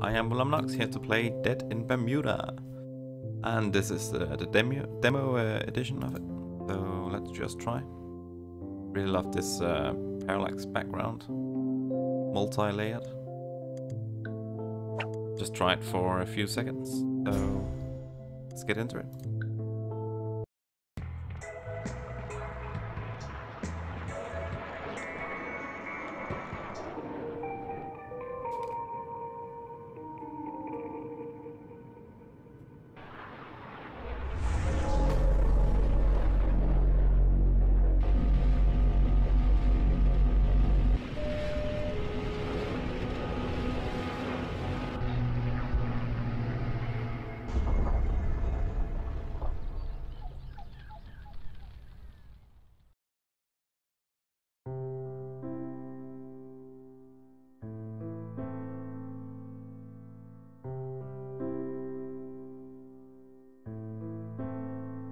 I am Willemnox here to play Dead in Bermuda. And this is the demo edition of it. So let's just try. Really love this parallax background. Multi-layered. Just try it for a few seconds. So let's get into it.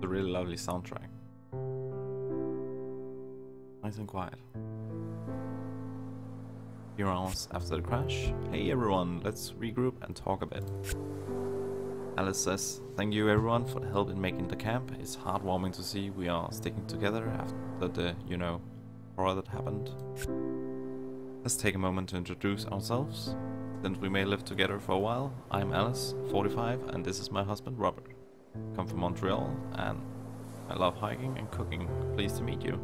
A really lovely soundtrack. Nice and quiet. Few hours after the crash. Hey everyone, let's regroup and talk a bit. Alice says, thank you everyone for the help in making the camp. It's heartwarming to see we are sticking together after the, horror that happened. Let's take a moment to introduce ourselves. Since we may live together for a while, I'm Alice, 45, and this is my husband Robert. Come from Montreal, and I love hiking and cooking. Pleased to meet you.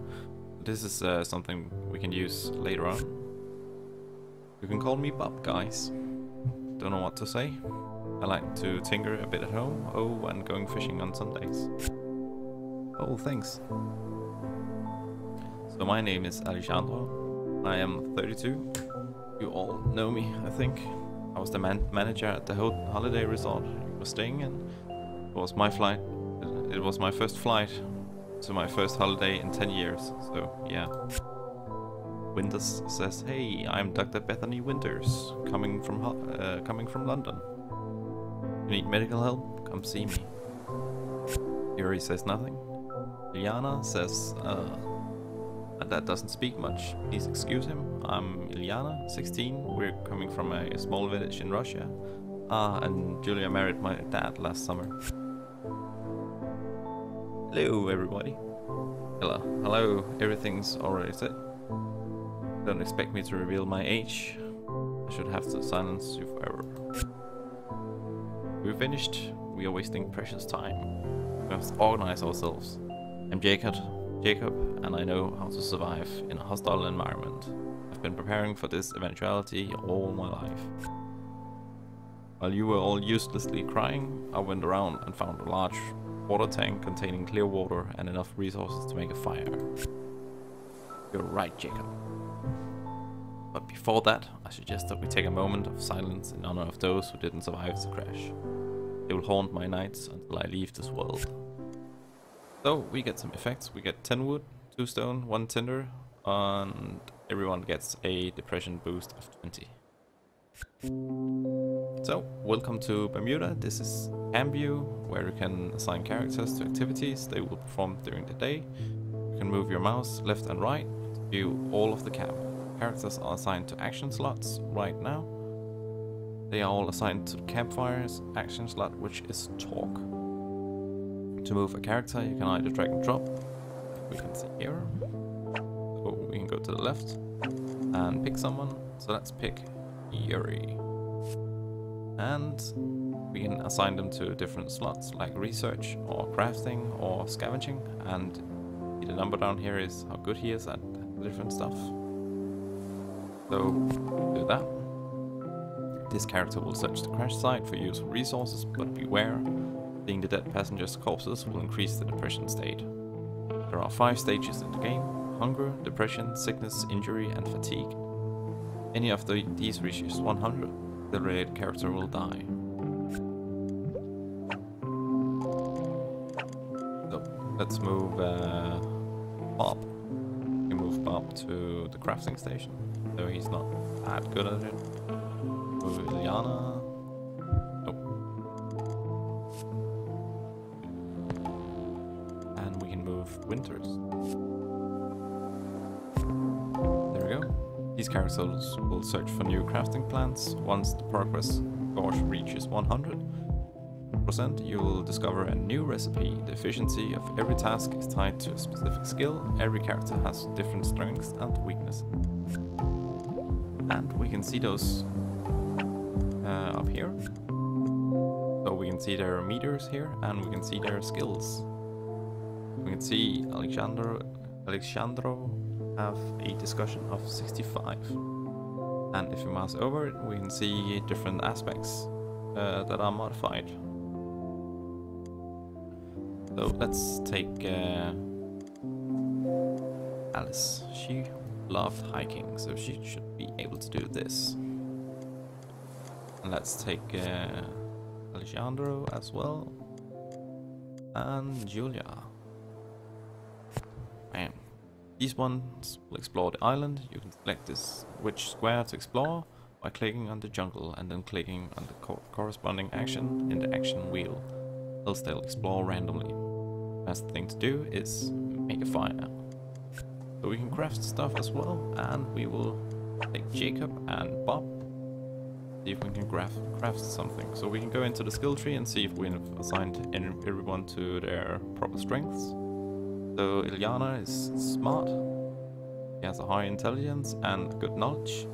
This is something we can use later on. You can call me Bob, guys. Don't know what to say. I like to tinker a bit at home. Oh, and going fishing on Sundays. Oh, thanks. So my name is Alejandro. I am 32. You all know me, I think. I was the manager at the holiday resort you were staying in. It was my flight. It was my first flight to my first holiday in 10 years. So yeah. Winters says, "Hey, I'm Dr. Bethany Winters, coming from London. You need medical help? Come see me." Yuri says nothing. Ilyana says, "That doesn't speak much. Please excuse him. I'm Ilyana, 16. We're coming from a small village in Russia. And Julia married my dad last summer." Hello, everybody. Hello. Everything's already set. Don't expect me to reveal my age. I should have to silence you forever. We're finished. We are wasting precious time. We must organize ourselves. I'm Jacob, and I know how to survive in a hostile environment. I've been preparing for this eventuality all my life. While you were all uselessly crying, I went around and found a large water tank containing clear water and enough resources to make a fire. You're right, Jacob. But before that, I suggest that we take a moment of silence in honor of those who didn't survive the crash. They will haunt my nights until I leave this world. So we get some effects. We get 10 wood, 2 stone, 1 tinder, and everyone gets a depression boost of 20. So, welcome to Bermuda. This is Camp View, where you can assign characters to activities they will perform during the day. You can move your mouse left and right to view all of the camp. Characters are assigned to action slots right now. They are all assigned to the campfire's action slot, which is talk. To move a character, you can either drag and drop, we can see here. So we can go to the left and pick someone. So let's pick Yuri. And we can assign them to different slots like research or crafting or scavenging, and the number down here is how good he is at different stuff. So do that. This character will search the crash site for useful resources, but beware, seeing the dead passengers' corpses will increase the depression state. There are 5 stages in the game: hunger, depression, sickness, injury, and fatigue. Any of these reaches 100, the related character will die. So let's move Bob. We can move Bob to the crafting station, though he's not that good at it. Move Ilyana. Nope. And we can move Winters. There we go. These characters will search for new crafting plants once the progress score reaches 100%, you will discover a new recipe. The efficiency of every task is tied to a specific skill. Every character has different strengths and weaknesses. And we can see those up here. So we can see their meters here, and we can see their skills. We can see Alexandro have a discussion of 65. And if we mouse over it, we can see different aspects that are modified. So let's take Alice. She loved hiking, so she should be able to do this. And let's take Alejandro as well. And Julia. Bam. These ones will explore the island. You can select which square to explore by clicking on the jungle and then clicking on the corresponding action in the action wheel. Else they'll explore randomly. Best thing to do is make a fire. So we can craft stuff as well, and we will take Jacob and Bob. See if we can craft something. So we can go into the skill tree and see if we have assigned everyone to their proper strengths. So Ilyana is smart. She has a high intelligence and good knowledge.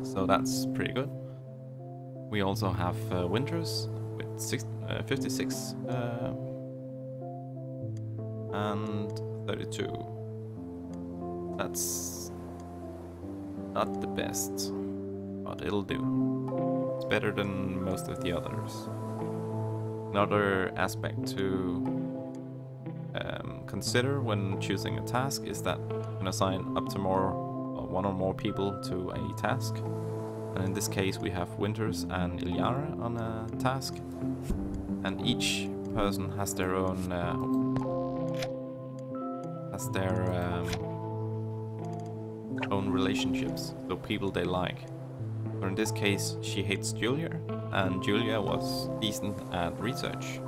So that's pretty good. We also have Winters with 56 and 32. That's not the best, but it'll do. It's better than most of the others. Another aspect to consider when choosing a task is that you can assign up to one or more people to a task. And in this case we have Winters and Ilyara on a task, and each person has their own own relationships, so people they like. So in this case she hates Julia, and Julia was decent at research,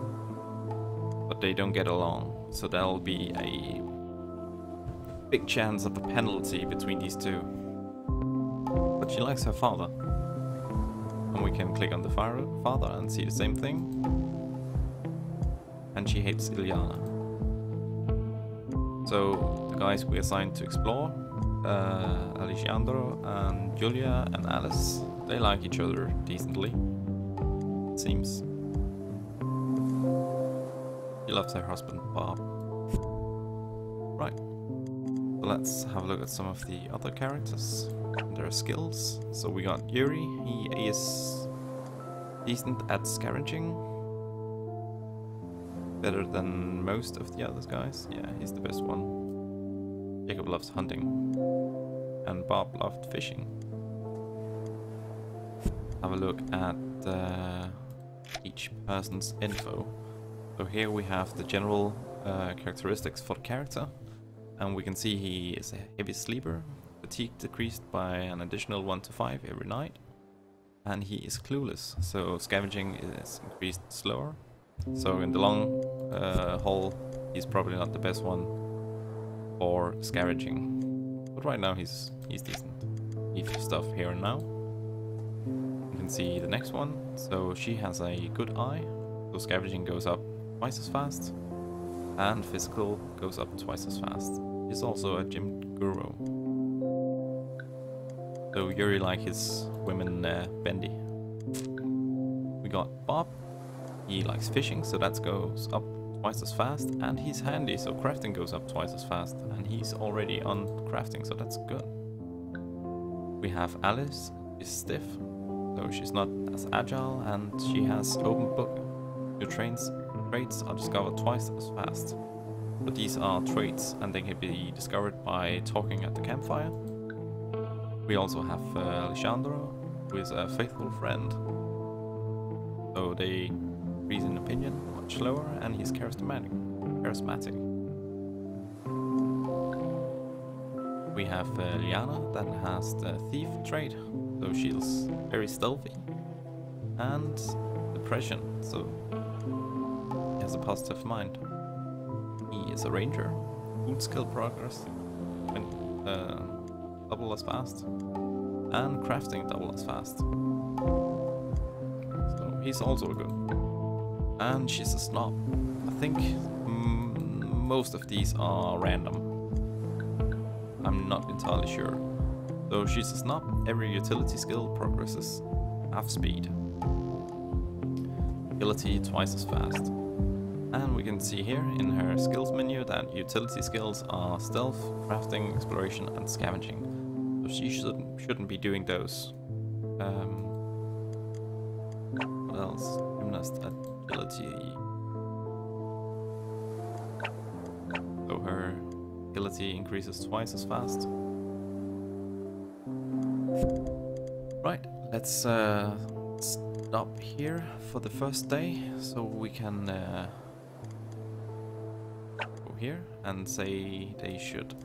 but they don't get along, so that'll be a big chance of a penalty between these two. But she likes her father, and we can click on the father and see the same thing. And she hates Ilyana. So the guys we assigned to explore, Alejandro and Julia and Alice, they like each other decently, it seems. She loves her husband Bob. Right, so let's have a look at some of the other characters and their skills. So we got Yuri. He is decent at scavenging, better than most of the other guys. Yeah, he's the best one. Jacob loves hunting, and Bob loved fishing. Have a look at each person's info. So here we have the general characteristics for the character, and we can see he is a heavy sleeper, fatigue decreased by an additional 1 to 5 every night, and he is clueless, so scavenging is increased slower. So in the long haul, he's probably not the best one for scavenging, but right now he's decent. Eat stuff here and now. You can see the next one. So she has a good eye, so scavenging goes up twice as fast, and physical goes up twice as fast. He's also a gym guru. So Yuri like his women bendy. We got Bob. He likes fishing, so that goes up twice as fast, and he's handy, so crafting goes up twice as fast, and he's already on crafting, so that's good. We have Alice. She's stiff, so she's not as agile, and she has open book. New traits are discovered twice as fast, but these are traits, and they can be discovered by talking at the campfire. We also have Alejandro, who is a faithful friend, so they reason opinion much slower, and he's charismatic. We have Liana that has the thief trait, so she's very stealthy, and depression, so he has a positive mind. He is a ranger. Food skill progress double as fast, and crafting double as fast. he's also good. And she's a snob. I think most of these are random. I'm not entirely sure. So she's a snob. Every utility skill progresses half speed. Agility twice as fast. And we can see here in her skills menu that utility skills are stealth, crafting, exploration, and scavenging. So she shouldn't be doing those. What else? Gymnast agility. So her agility increases twice as fast. Right, let's stop here for the first day, so we can go here and say they should.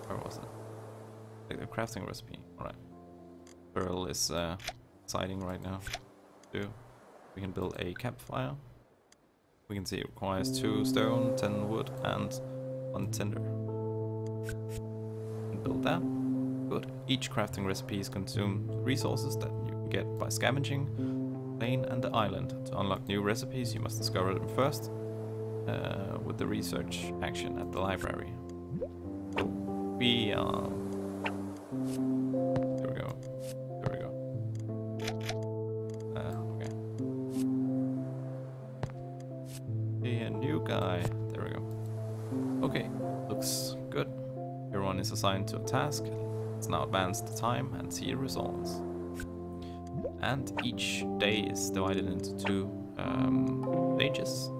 Where was it? Like the crafting recipe. Alright. Pearl is deciding right now. We can build a campfire. We can see it requires 2 stone, 10 wood, and 1 tinder. And build that. Good. Each crafting recipes consume resources that you can get by scavenging, plane, and the island. To unlock new recipes, you must discover them first with the research action at the library. So we are. There we go. There we go. Okay. A new guy. There we go. Okay. Looks good. Everyone is assigned to a task. Let's now advance the time and see the results. And each day is divided into 2 stages.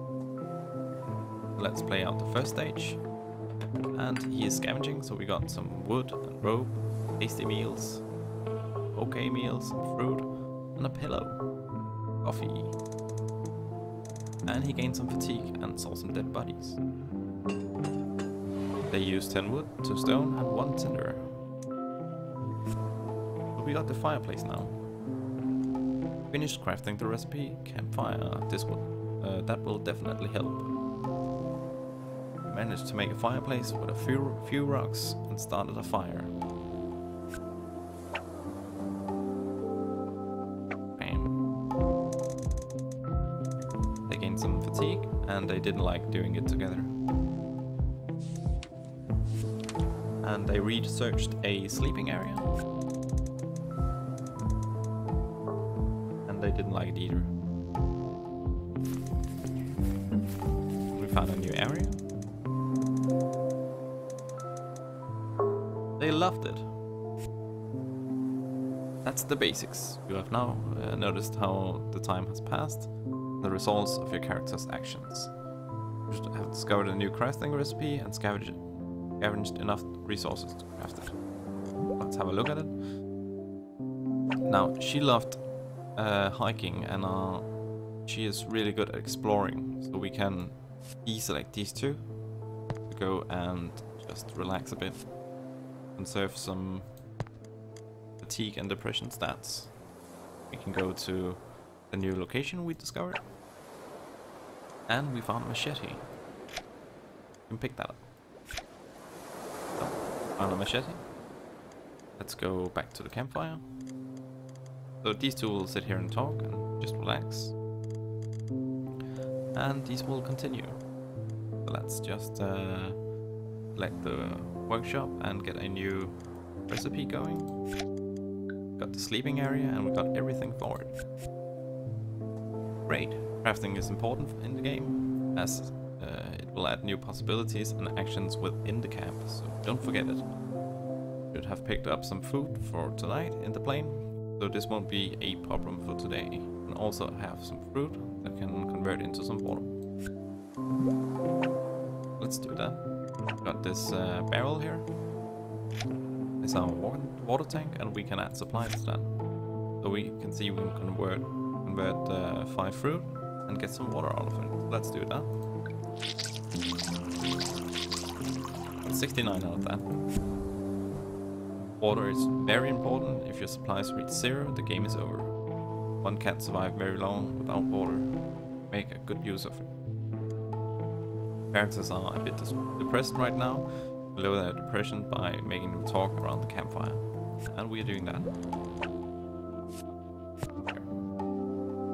Let's play out the first stage. And he is scavenging, so we got some wood and rope, tasty meals, okay meals, some fruit, and a pillow. Coffee. And he gained some fatigue and saw some dead bodies. They used 10 wood, 2 stone, and 1 tinder. We got the fireplace now. Finished crafting the recipe, campfire, this one. That will definitely help. We managed to make a fireplace with a few rocks and started a fire. Bam. They gained some fatigue and they didn't like doing it together. And they researched a sleeping area. They didn't like it either. We found a new area. They loved it. That's the basics. You have now noticed how the time has passed, the results of your character's actions. You should have discovered a new crafting recipe and scavenged enough resources to craft it. Let's have a look at it. Now, she loved hiking, and she is really good at exploring, so we can deselect these 2 to go and just relax a bit, conserve some fatigue and depression stats. We can go to the new location we discovered, and we found a machete. You can pick that up. So, found a machete. Let's go back to the campfire. So these 2 will sit here and talk and just relax. And these will continue. So let's just select the workshop and get a new recipe going. Got the sleeping area and we got everything for it. Great. Crafting is important in the game as it will add new possibilities and actions within the camp. So don't forget it. Should have picked up some food for tonight in the plane. So this won't be a problem for today. And also have some fruit that can convert into some water. Let's do that. Got this barrel here. It's our water tank, and we can add supplies to that. So we can see we can convert 5 fruit and get some water out of it. Let's do that. 69 out of that. Water is very important. If your supplies reach 0, the game is over. One can't survive very long without water. Make a good use of it. Characters are a bit depressed right now. Lower their depression by making them talk around the campfire. And we're doing that.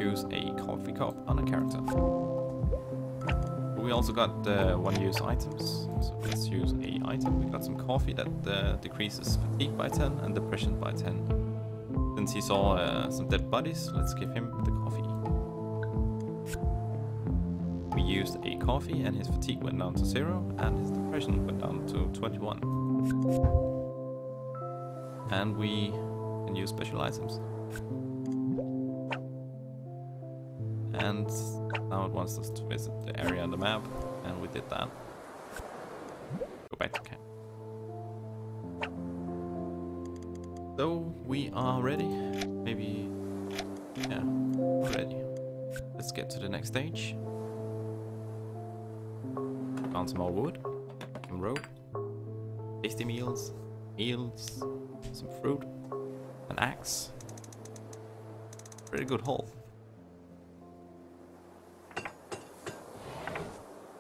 use a coffee cup on a character. We also got one-use items, so let's use a item. We got some coffee that decreases fatigue by 10 and depression by 10. Since he saw some dead bodies, let's give him the coffee. We used a coffee and his fatigue went down to 0 and his depression went down to 21. And we can use special items. And now it wants us to visit the area on the map, and we did that. Go back to camp. So we are ready. Maybe, yeah, we're ready. Let's get to the next stage. Found some more wood, some rope, tasty meals, some fruit, an axe. Pretty good haul.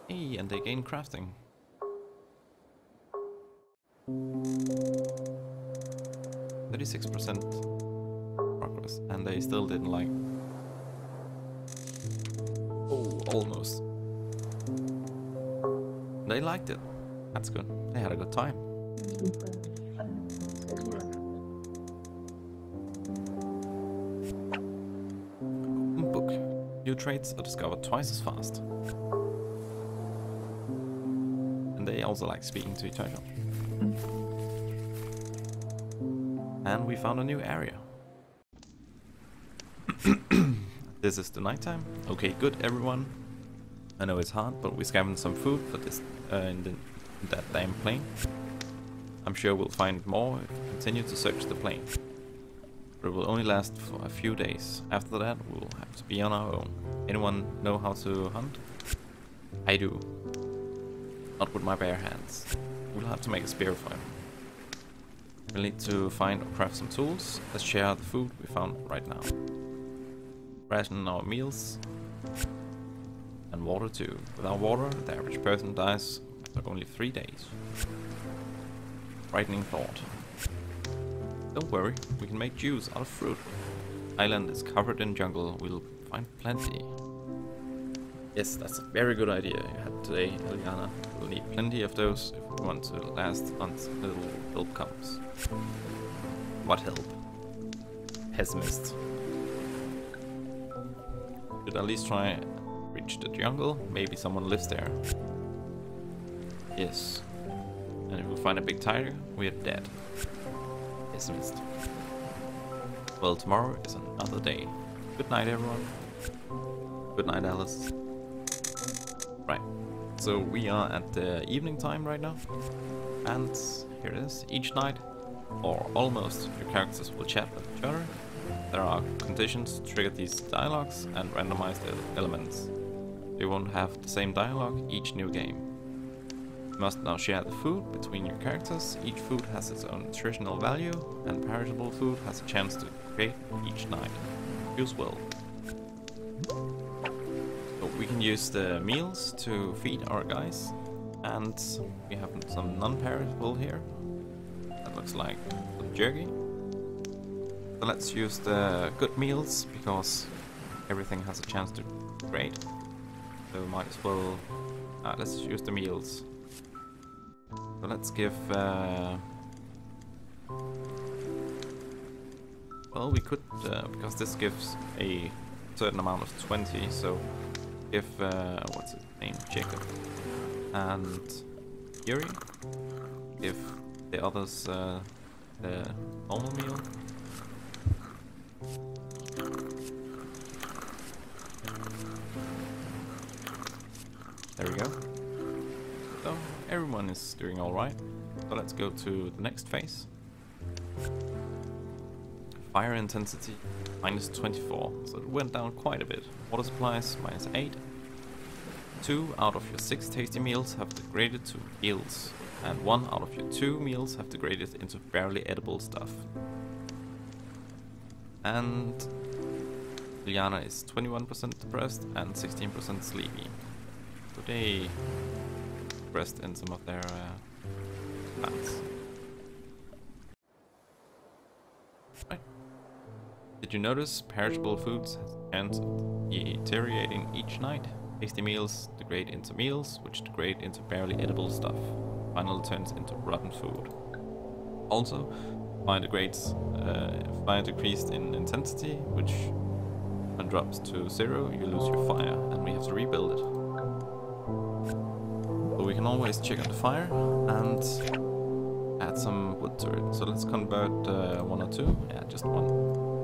Hey, and they gain crafting. %36 progress, and they still didn't like. Oh, almost. They liked it. That's good. They had a good time. Book. New traits are discovered twice as fast. And they also like speaking to each other. And we found a new area. This is the nighttime. Okay, good everyone. I know it's hard, but we scavenged some food for this in that damn plane. I'm sure we'll find more if we continue to search the plane. But it will only last for a few days. After that, we'll have to be on our own. Anyone know how to hunt? I do. Not with my bare hands. We'll have to make a spear fight. We'll need to find or craft some tools. Let's share the food we found right now. Ration our meals. And water too. Without water, the average person dies after only 3 days. Frightening thought. Don't worry, we can make juice out of fruit. Island is covered in jungle, we'll find plenty. Yes, that's a very good idea you had today, Eliana. We'll need plenty of those if we want to last until help comes. What help? Pessimist. Should at least try reach the jungle. Maybe someone lives there. Yes. And if we find a big tiger, we are dead. Pessimist. Well, tomorrow is another day. Good night, everyone. Good night, Alice. Right. So we are at the evening time right now. And here it is. Each night, or almost, your characters will chat with each other. There are conditions to trigger these dialogues and randomize the elements. You won't have the same dialogue each new game. You must now share the food between your characters. Each food has its own nutritional value, and perishable food has a chance to create each night. Use well. So we can use the meals to feed our guys, and we have some non-perishable here. That looks like some jerky. So let's use the good meals because everything has a chance to create. So we might as well. Let's use the meals. So let's give. Well, we could because this gives a certain amount of 20. So give what's his name, Jacob, and Yuri. Give the others the normal meal. There we go. So everyone is doing alright. So let's go to the next phase. Fire intensity -24. So it went down quite a bit. Water supplies -8. 2 out of your 6 tasty meals have degraded to meals. And 1 out of your 2 meals have degraded into barely edible stuff. And Liana is 21% depressed and 16% sleepy. So they rest in some of their plants. Right. Did you notice perishable foods has a chance of deteriorating each night? Tasty meals degrade into meals, which degrade into barely edible stuff. Finally turns into rotten food. Also, fire decreased in intensity, which when drops to 0, you lose your fire, and we have to rebuild it. So we can always check on the fire and add some wood to it. So let's convert 1 or 2. Yeah, just 1.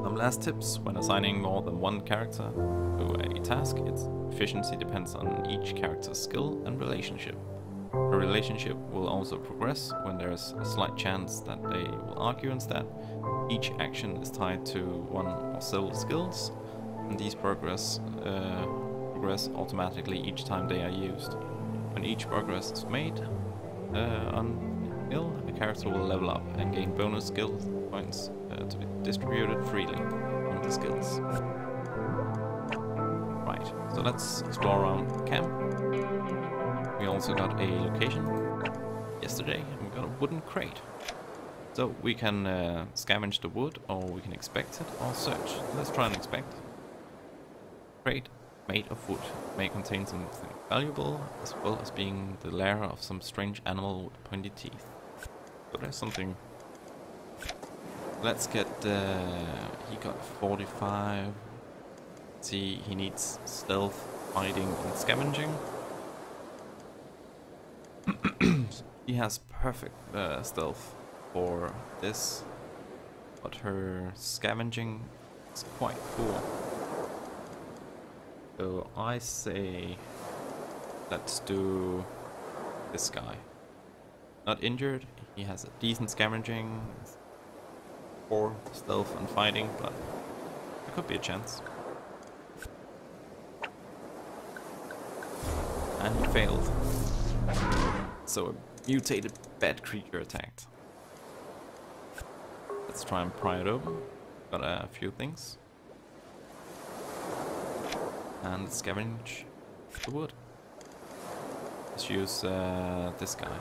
Some last tips: when assigning more than one character to a task, its efficiency depends on each character's skill and relationship. A relationship will also progress when there is a slight chance that they will argue instead. Each action is tied to one or several skills, and these progress automatically each time they are used. When each progress is made on a skill, a character will level up and gain bonus skill points to be distributed freely among the skills. Right, so let's explore around the camp. We also got a location yesterday, and we got a wooden crate. So we can scavenge the wood, or we can inspect it, or search. Let's try and inspect. Crate made of wood may contain something valuable, as well as being the lair of some strange animal with pointy teeth. So there's something. Let's get. He got 45. See, he needs stealth, fighting, and scavenging. He has perfect stealth for this, but her scavenging is quite poor. So I say let's do this guy. Not injured, he has a decent scavenging, poor stealth and fighting, but there could be a chance. And he failed. So a mutated bad creature attacked. Let's try and pry it open. Got a few things. And scavenge the wood. Let's use this guy.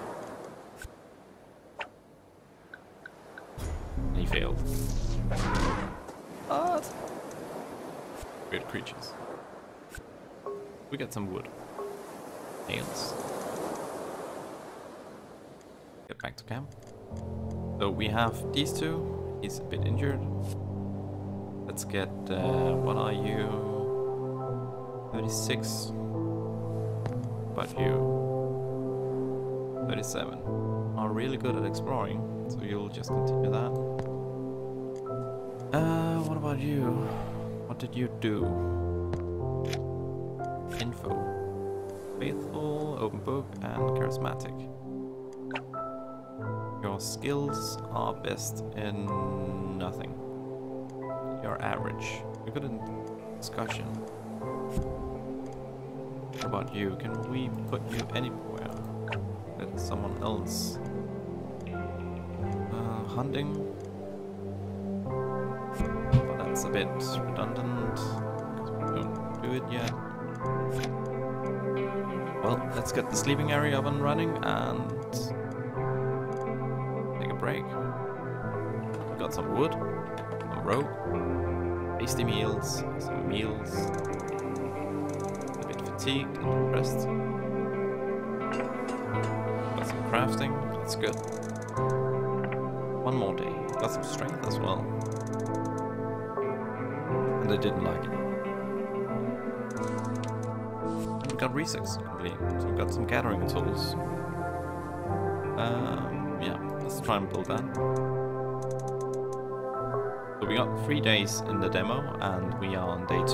And he failed. What? Weird creatures. We got some wood. Nails. Get back to camp. So we have these two. He's a bit injured. Let's get, what are you? 36. But you? 37. Are really good at exploring, so you'll just continue that. What about you? What did you do? Info. Faithful, open book, and charismatic. Your skills are best in nothing. You're average. You're good in discussion. What about you? Can we put you anywhere? Let someone else. Hunting. But that's a bit redundant because we don't do it yet. Well, let's get the sleeping area up and running and take a break. We got some wood, some rope, tasty meals, some meals. A bit fatigued and depressed. Got some crafting, that's good. One more day. Got some strength as well. And I didn't like it. We got research complete, so we got some gathering tools. Yeah, let's try and build that. So we got 3 days in the demo, and we are on day 2.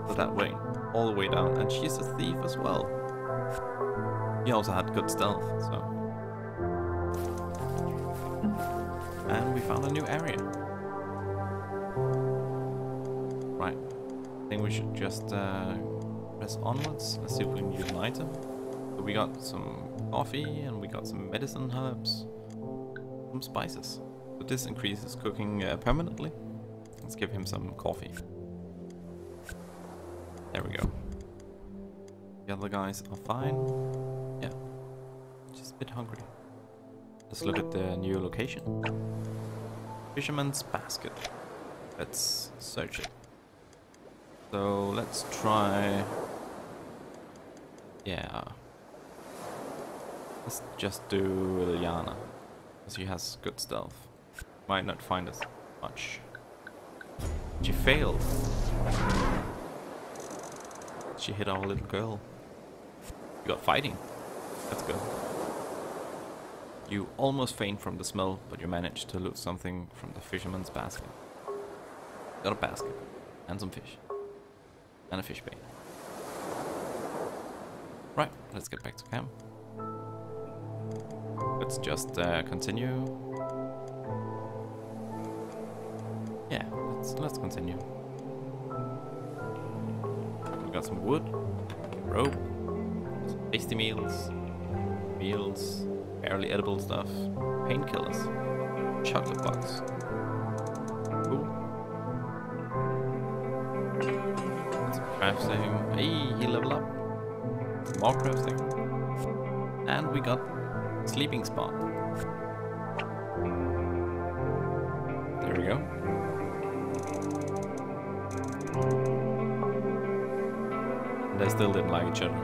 So that way, all the way down, and she's a thief as well. He also had good stealth, so. And we found a new area. Right. I think we should just press onwards. Let's see if we can use an item. So we got some coffee and we got some medicine herbs, some spices. So this increases cooking permanently. Let's give him some coffee. There we go. The other guys are fine. Yeah, just a bit hungry. Let's look at the new location. Fisherman's basket. Let's search it. So let's try... Yeah. Let's just do Liliana, because she has good stealth. Might not find us much. She failed. She hit our little girl. We got fighting. Let's go. You almost faint from the smell, but you managed to loot something from the fisherman's basket. Got a basket, and some fish. And a fish bait. Right, let's get back to camp. Let's just continue. Yeah, let's continue. We got some wood, rope, some tasty meals, barely edible stuff, painkillers, chocolate box. Cool. Some crafting. Hey, he leveled up. More crafting. And we got sleeping spot. There we go. And they still didn't like each other.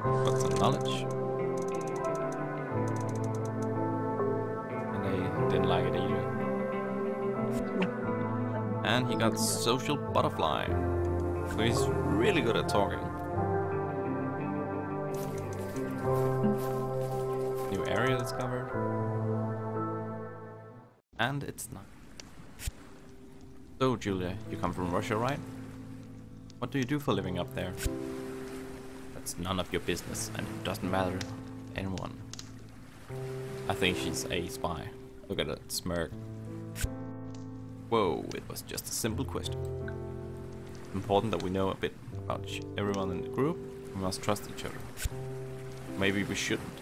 Got some knowledge. And they didn't like it either. And he got social butterfly. So he's really good at talking. New area discovered. And it's not. So, Julia, you come from Russia, right? What do you do for a living up there? That's none of your business, and it doesn't matter to anyone. I think she's a spy. Look at that smirk. Whoa, it was just a simple question. Important that we know a bit about everyone in the group. We must trust each other. Maybe we shouldn't.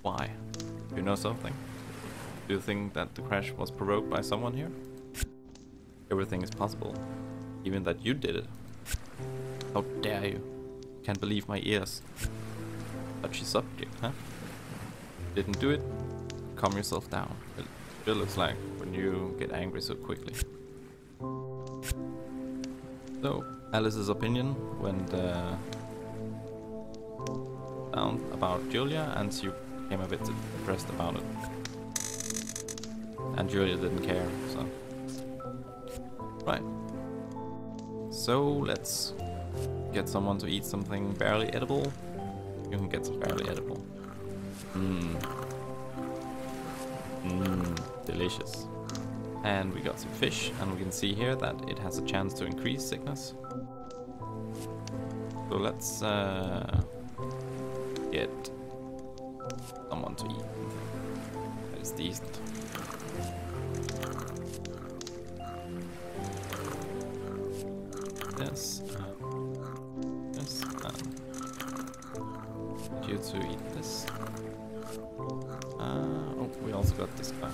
Why? Do you know something? Do you think that the crash was provoked by someone here? Everything is possible. Even that you did it. How dare you? Can't believe my ears. Touchy subject, huh? Didn't do it? Calm yourself down. It looks like when you get angry so quickly. So, Alice's opinion went down about Julia, and she became a bit depressed about it. And Julia didn't care, so... Right. So, let's get someone to eat something barely edible. You can get some barely edible. Delicious. And we got some fish, and we can see here that it has a chance to increase sickness. So let's get someone to eat something that is decent. This, this, and you to eat this. Oh, we also got this guy.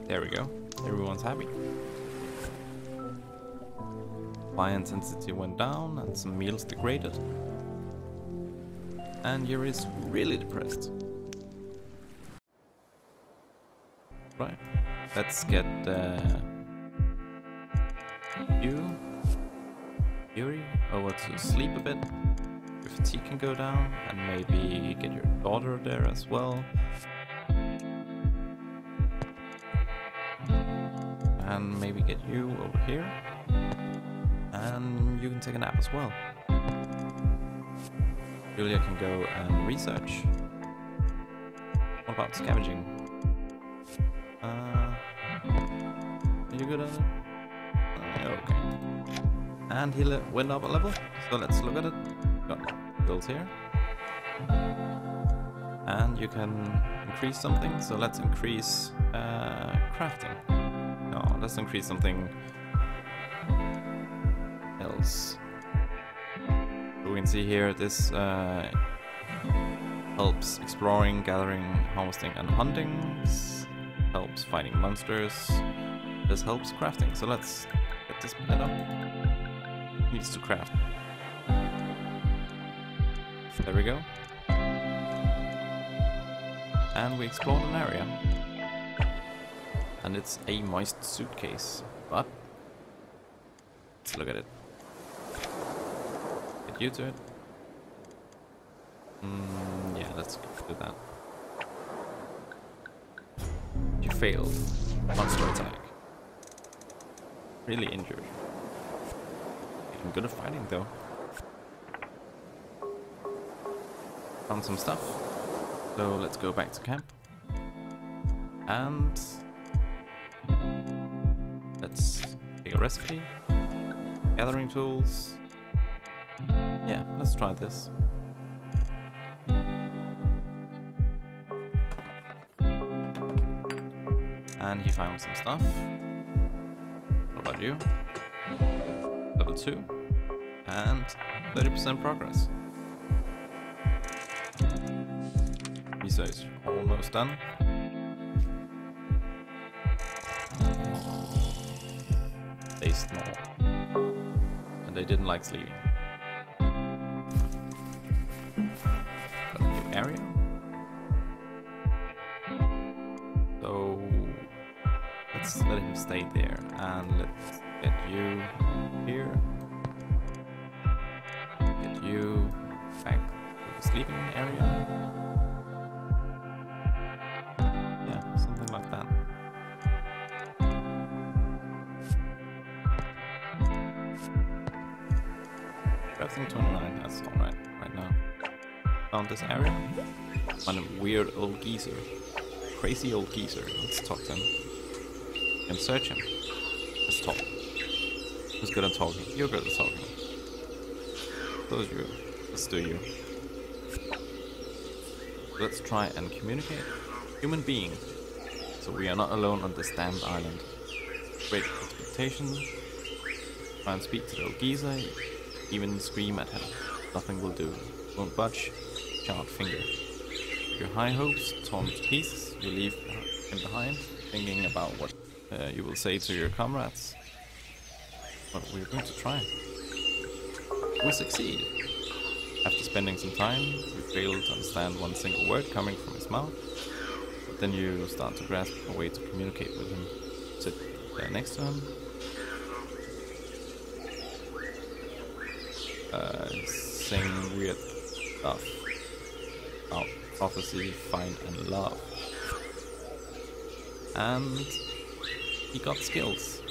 There we go. Everyone's happy. Fire intensity went down and some meals degraded. And Yuri's really depressed. Right. Let's get Yuri over to sleep a bit. Your fatigue can go down, and maybe get your daughter there as well. And maybe get you over here. And you can take a nap as well. Julia can go and research. What about scavenging? Are you good at it? Okay. And he went up a level, so let's look at it. Got builds here. And you can increase something, so let's increase crafting. No, let's increase something else. So we can see here this helps exploring, gathering, harvesting and hunting. This helps fighting monsters. This helps crafting. So let's get this blend up. Needs to craft. There we go. And we explored an area. And it's a moist suitcase, but let's look at it. Get you to it. Yeah, let's do that. You failed. Monster attack. Really injured. Getting good at fighting though. Found some stuff. So let's go back to camp. And let's take a recipe. Gathering tools. Yeah, let's try this. And he found some stuff. What about you? Level 2. And 30% progress. Visa is almost done. They snore. And they didn't like sleeping. Got a new area. So let's let him stay there, and let's get you here. Get you back to the sleeping area. Yeah, something like that. Crafting 29, that's alright right now. Found this area. Found a weird old geezer. Crazy old geezer. Let's talk to him. You can search him. Let's talk. Who's good at talking? You're good at talking. So is you. Let's do you. Let's try and communicate. Human being. So we are not alone on this damned island. Great expectation. Try and speak to the old geezer. Even scream at him. Nothing will do. Won't budge. Charred finger. Your high hopes torn to pieces. You leave him behind, thinking about what you will say to your comrades. But we're going to try. We succeed. After spending some time, you fail to understand one single word coming from his mouth. But then you start to grasp a way to communicate with him. Sit there next to him. Saying weird stuff about prophecy, find, and love. And he got skills.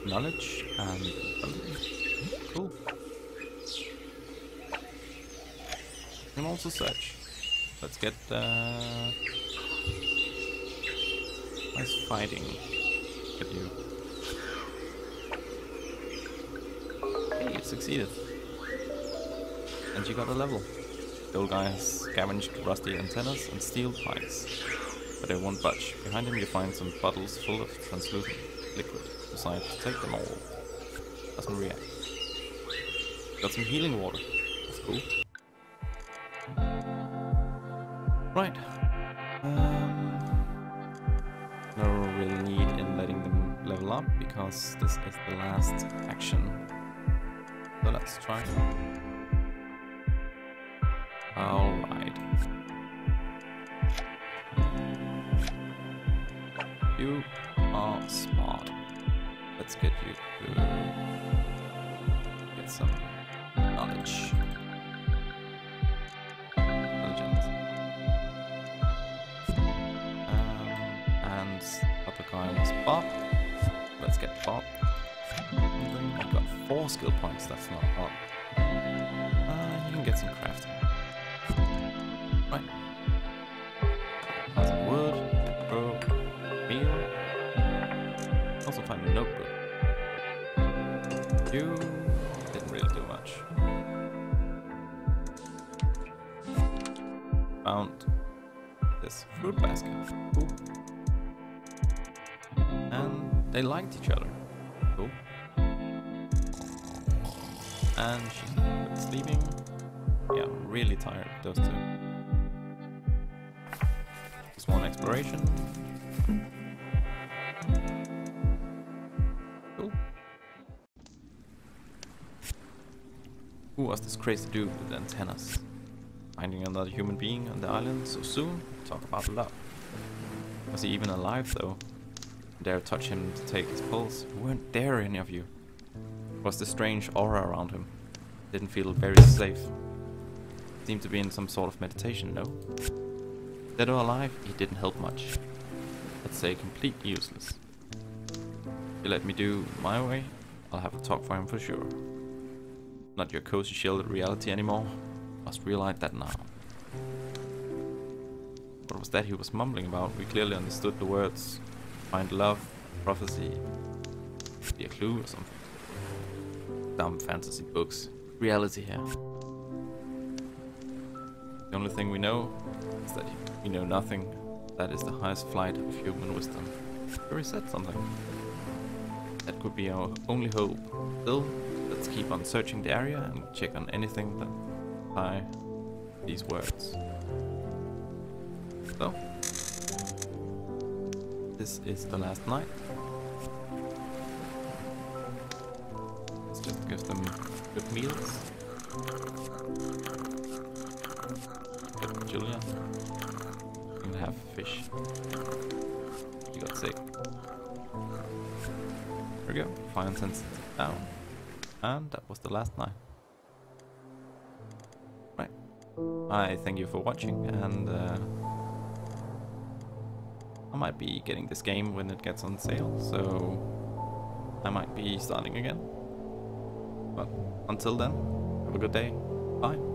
Knowledge and ability. Cool. You can also search. Let's get nice fighting. Get you. Hey, it succeeded. And you got a level. The old guy has scavenged rusty antennas and steel pipes, but they won't budge. Behind him you find some bottles full of translucent liquid. Decide to take them all. Doesn't react. Got some healing water. That's cool. Right. No real need in letting them level up because this is the last action. So let's try it. Alright. You are smart. Let's get you to get some knowledge. Intelligence. And other guy was Bob. Let's get Bob. I've got 4 skill points, that's not hard. You can get some crafting. Right. Some wood, rope, meal. Also find a notebook. You didn't really do much. Found this fruit basket. Cool. And they liked each other. Cool. And she's sleeping. Yeah, really tired, those two. Just one exploration. Cool. Who was this crazy dude with the antennas? finding another human being on the island so soon. Talk about love. Was he even alive though? Dare touch him to take his pulse? You weren't there, any of you. It was the strange aura around him. Didn't feel very safe. Seemed to be in some sort of meditation, no? Dead or alive, he didn't help much. Let's say completely useless. If you let me do my way, I'll have a talk for him for sure. Not your cozy shielded reality anymore. Must realize that now. What was that he was mumbling about? We clearly understood the words. Find love, prophecy, be a clue or something. Dumb fantasy books. Reality here. The only thing we know is that we know nothing. That is the highest flight of human wisdom. Sure, he said something. That could be our only hope. Still, let's keep on searching the area and check on anything that by these words. So, this is the last night. Let's just give them good meals. Get Julia. And have fish. You got sick. There we go. Fire intensity down. And that was the last night. Right. I thank you for watching, and I might be getting this game when it gets on sale, so I might be starting again. But until then, have a good day. Bye.